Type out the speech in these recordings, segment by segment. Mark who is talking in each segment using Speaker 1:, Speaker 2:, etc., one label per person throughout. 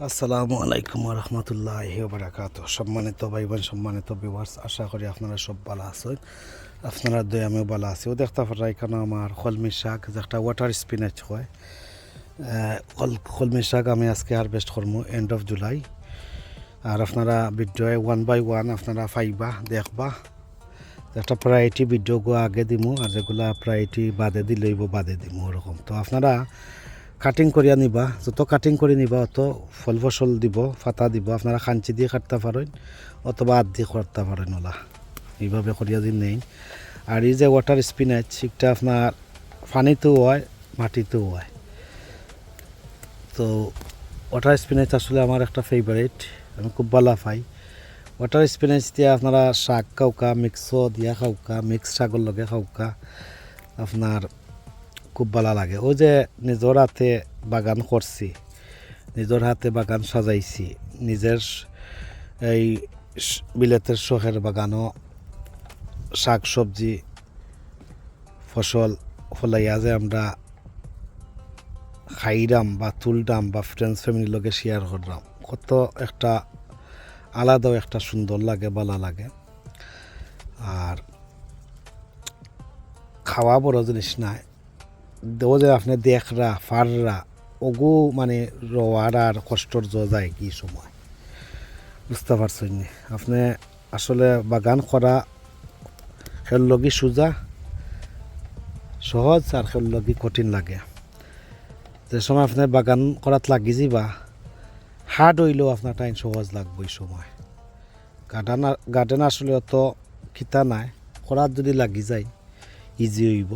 Speaker 1: আসসালামু আলাইকুম রহমতুল্লাহি বারাকাত। সম্মানিত ভাই বোন, সম্মানিত ভিউয়ার্স, আশা করি আপনারা সব ভালো আছেন। আপনারা দয়া আমিও ভালো আছি। ও দেখতে পারা এখানে আমার কলমি শাক, যেটা ওয়াটার স্পিনাচ হয়। কলমি শাক আমি আজকে হারভেস্ট করবো এন্ড অফ জুলাই। আর আপনারা ভিডিও 1 by 1 আপনারা পাইবা, দেখবা। একটা প্রায়োরিটি ভিডিওগুলো আগে দিমু, আর যেগুলা প্রায়োরিটি বাদে দিলেইব বাদে দিমু, ওরকম। তো আপনারা কাটিং করিয়া নিবা, যত কাটিং করে নিবা অত ফল ফসল দিব, ফাতা দিব। আপনারা খাঞ্চি দিয়ে কাটতে পারেন অথবা হাত দিয়ে কাটতে পারেন, ওলা এইভাবে করিয়া দিন নেই। আর এই যে ওয়াটার স্পিনাচ, এটা আপনার পানিতেও হয়, মাটিতেও হয়। তো ওয়াটার স্পিনাচ আসলে আমার একটা ফেভারিট, আমি খুব ভালো পাই। ওয়াটার স্পিনাচ দিয়ে আপনারা শাক খাওকা, মিক্সও দিয়া খাওকা, মিক্স শাকর লগে খাওকা, আপনার খুব ভালো লাগে। ওই যে নিজের হাতে বাগান করছি, নিজের হাতে বাগান সাজাইছি, নিজের এই বিলেতের শখের বাগানও শাক সবজি ফসল ফলাইয়া যে আমরা খাইরাম বা তুলরাম বা ফ্রেন্ডস ফ্যামিলির লগে শেয়ার করলাম, কত একটা আলাদাও একটা সুন্দর লাগে, ভালো লাগে। আর খাওয়া বড় জিনিস নাই, দেও যে আপনি দেখরা ফাররা ওগু মানে রোয়ার আর কষ্টর যায় কি সময়, বুঝতে পারছেন নি? আপনি আসলে বাগান করা খেল লগি সোজা সহজ, আর খেল লগি কঠিন লাগে। যে সময় আপনি বাগান করাত লাগি যাবা, হার্ড হইলেও আপনার টাইম সহজ লাগবে এই সময়। গার্ডেন আসলে অত খিতা নাই, করাত যদি লাগি যায় ইজি হইব।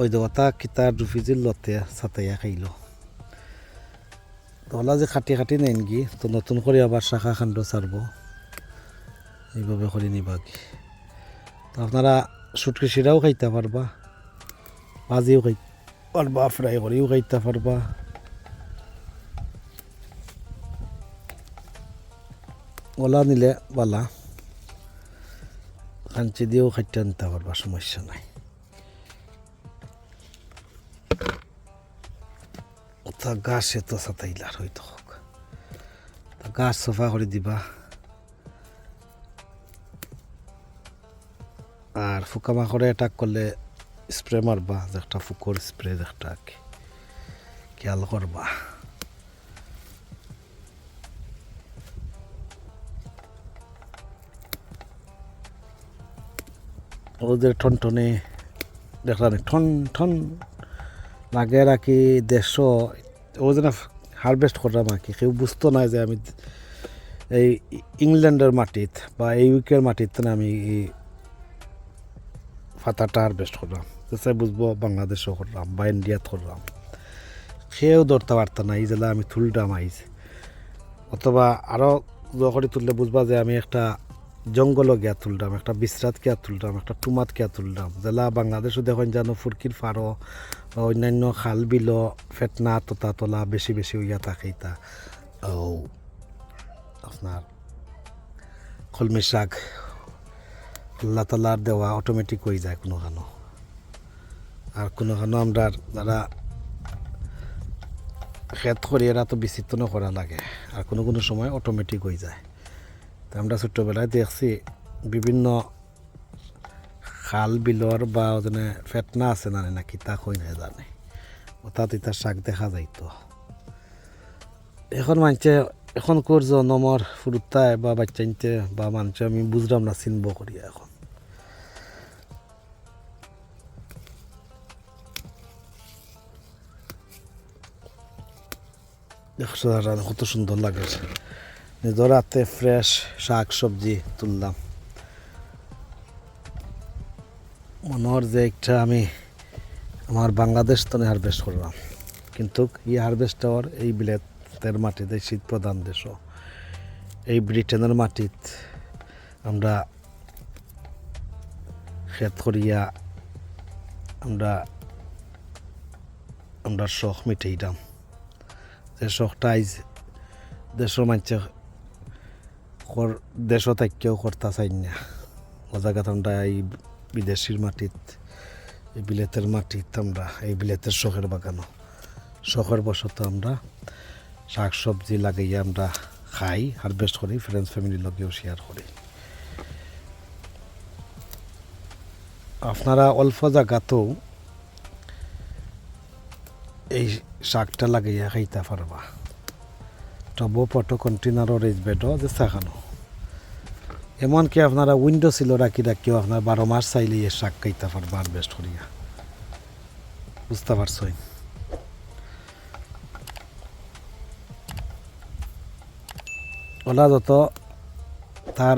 Speaker 1: ওই দেবতা কিতার রুফিজির লতে ছাতাইয়া খাইল, তোলা যে খাটি খাটি নেন গি, তো নতুন করে আবার শাখা খান্ড ছাড়ব, এইভাবে করে নিবা কি। তো আপনারা সুটকেশিরাও খাইতে পারবা, ভাজিও খাইতে পারবা, ফ্রাই করেও খাইতে পারবা। ওলা নিলে বালা, কাঞ্চি দিয়েও খাইতে নিতে পারবা, সমস্যা নাই। তা গাছে তো ছাতাইলার হয়তো হোক, গাছ সফা করে দিবা। আর পোকামাকড়ে অ্যাটাক করলে স্প্রে মারবা, যে একটা ফুকর স্প্রে, একটা খেয়াল করবা। ওদের ঠনঠনে দেখলাম ঠন ঠন লাগে রাখি দেশ, ও যেন হারভেস্ট করলাম আর কি। কেউ বুঝতো না যে আমি এই ইংল্যান্ডের মাটিত বা এই ইউকের মাটিত না আমি এই ফাতাটা হারভেস্ট করলাম। তাই বুঝবো বাংলাদেশও করলাম বা ইন্ডিয়াত করলাম, সেও ধরতে পারত না এই জেলা আমি তুললাম আইজ। অথবা আরও যখনই তুললে বুঝবা যে আমি একটা জঙ্গলও গিয়া তুললাম, একটা বিশ্রাত গিয়া তুললাম, একটা টুমাত গিয়া তুললাম। জেলা বাংলাদেশও দেখেন যেন ফুরকির ফাড়ো বা অন্যান্য খাল বিল ফেটনা তোতা তোলা বেশি বেশি হইয়া থাকে। তা ও আপনার কলমি শাক আল্লাহ তালার দেওয়া অটোমেটিক হয়ে যায় কোনো খানো। আর কোনো খানো আমরা যারা খেত করি এরা তো বিচিত্র করা লাগে, আর কোনো কোনো সময় অটোমেটিক হয়ে যায়। তো আমরা ছোট্টবেলায় দেখছি বিভিন্ন খাল বিলর বা ওখানে ফেটনা আছে না নাকি তা কই না জানে, অর্থাৎ ইতার শাক দেখা যাইতো। এখন মানছে এখন কোর জনমর ফুরুতায় বা বাচ্চাইতে বা মানুষ আমি বুঝলাম না চিনব করিয়া। এখন দেখছো কত সুন্দর লাগে, নিজের হাতে ফ্রেশ শাক সবজি তুললাম, মনোহর যে একটা আমি আমার বাংলাদেশ তো হারভেস্ট করলাম। কিন্তু এই হারভেস্টর এই বিলেতের মাটিতে, শীত প্রধান দেশ এই ব্রিটেনের মাটিত আমরা খেত করিয়া আমরা আমরা শখ মিটাইলাম। যে শখটা আইজ দেশের মানুষ দেশও থাকেও করতে চাই না, ও জায়গাতে আমরা এই বিদেশির মাটিত, এই বিলেতের মাটিত আমরা এই বিলেতের শখের বাগানও শখের বশত আমরা শাক সবজি লাগাইয়া আমরা খাই, হারভেস্ট করি, ফ্রেন্ডস ফ্যামিলির লগেও শেয়ার করি। আপনারা অল্প জায়গাতেও এই শাকটা লাগাইয়া খাইতে পারবা। টবো পটো কন্টেনারও রেজ বেডও যে চাখানো, এমনকি আপনারা উইন্ডো ছিল রাখি রাখিও আপনার 12 মাস চাইলে এই শাক খাইতে পারবা হারভেস্ট করিয়া। বুঝতে পারছই? ওলা যত তার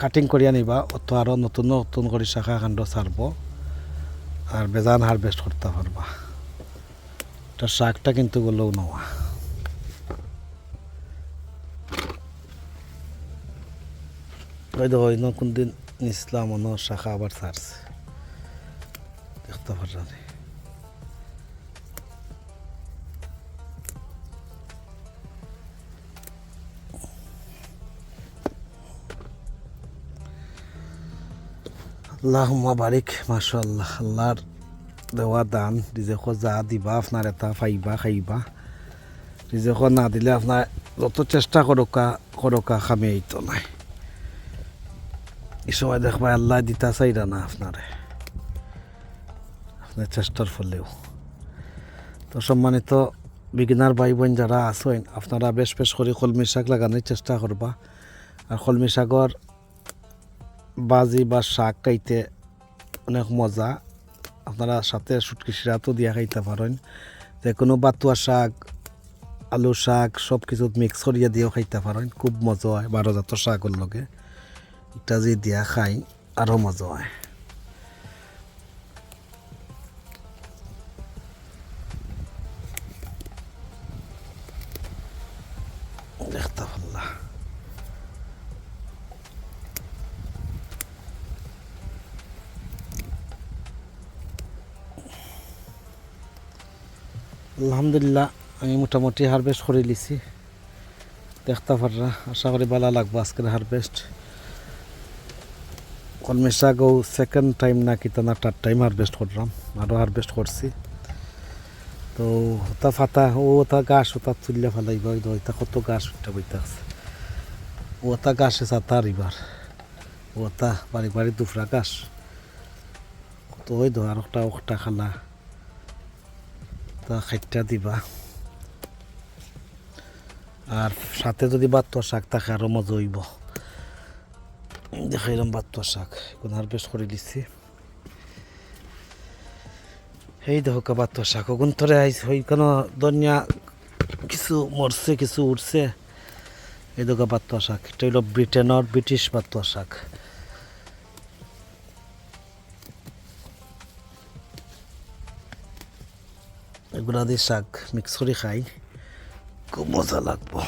Speaker 1: কাটিং করিয়া নিবা অত আরও নতুন নতুন করে শাখা কাণ্ড ছাড়ব আর বেজান হারভেস্ট করতে পারবা। এটা শাকটা কিন্তু গলেও নেওয়া। ওই দেখো অন্য কোন দিন নিসলাম অন্য শাখা আবার ছাড়ছে, দেখতে পারা নেই। আল্লাহুম্মা বারিক, মাশাআল্লাহ। আল্লাহর দেওয়া দান, রিজেক যা দিবা আপনার এটা পাইবা খাইবা। রিজেক না দিলে আপনার যত চেষ্টা করোকা খামে তো নাই। এই সময় দেখবা আল্লাহ দিতা চাইরা না আপনারে, আপনার চেষ্টার ফলেও। তো সম্মানিত বিগিনার ভাই বোন যারা আছেন, আপনারা বেশ বেশ করে কলমি শাক লাগানোর চেষ্টা করবা। আর কলমি শাকর বাজি বা শাক খাইতে অনেক মজা। আপনারা সাথে শুটকি শিরাতো দিয়া খাইতে পারেন, যে কোনো বাতুয়া শাক, আলু শাক সব কিছু মিক্স করিয়া দিয়েও খাইতে পারেন, খুব মজা হয়। 12 জাতের শাকের লগে এটা যে দিয়া খাই আরও মজা হয়। দেখতে পারলা আলহামদুলিল্লাহ, আমি মোটামুটি হারভেস্ট করে লিছি। দেখতে পাররা, আশা করি ভালো লাগবো আজকের হারভেস্ট। কলমি শাকও সেকেন্ড টাইম না কি না থার্ড টাইম হারভেস্ট করলাম, আরও হারভেস্ট করছি। তো ওটা ফাতা ওটা গাছ ওটা তুললে ফেলাইব, ওইটা কত গাছ উঠতে বইতে আছে। ওটা গাছে চাতা এবার, ওটা বাড়ি বাড়ি দুফরা গাছ। তো ওই ধর একটা খালা তা খাইটা দিবা। আর সাথে যদি বাতুয়া শাক থাকে আরও মজা হইব। দেখাইলাম বাতুয়া শাক এখন হারভেস্ট করে দিচ্ছি। এই দেখো বাতুয়া শাক ওগুন ধরে ওইখানে ধনিয়া কিছু মরছে কিছু উঠছে। এই দেখো বাতুয়া শাক, এটা হইল ব্রিটিশ বাতুয়া শাক। এগুলা দিয়ে শাক মিক্স করে খাই, খুব মজা লাগবো।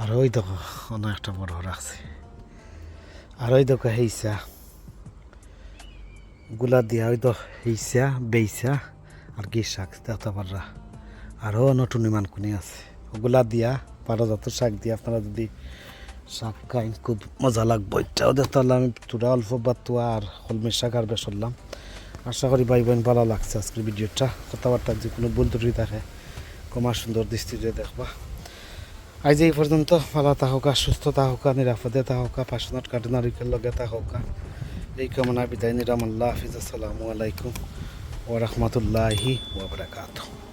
Speaker 1: আর ওই দেখো অনেক একটা বড় রাখছে। আর ওই দেখো হেইসা গুলা দিয়া, ওই তো হেইসা বেইসা আর কি শাক দেখতে পাররা। আরও নতুন ইমান কুনি আছে, ওগুলা দিয়া 12 জাতের শাক দিয়ে আপনারা যদি শাক খাই খুব মজা লাগবো। এটাও দেখতে পারলাম আমি তোরা অল্প বাতুয়া আর কলমি শাক আর বেশ করলাম। আশা করি ভাই বোন ভালো লাগছে আজকের ভিডিওটা। কথাবার্তা যে কোনো ভুল ত্রুটি থাকে কমা সুন্দর দৃষ্টিতে দেখবা। আজ এই পর্যন্ত, ভালো থাকুকা, সুস্থ থাকুকা, নিরাপদে থাকুকা, পাশনাট কাটনারিকের লগে থাকুকা, এই কামনা বিদায় নিলাম। আল্লাহ হাফিজ। আসসালামু আলাইকুম ওয়া রাহমাতুল্লাহি ওয়া বারাকাতুহু।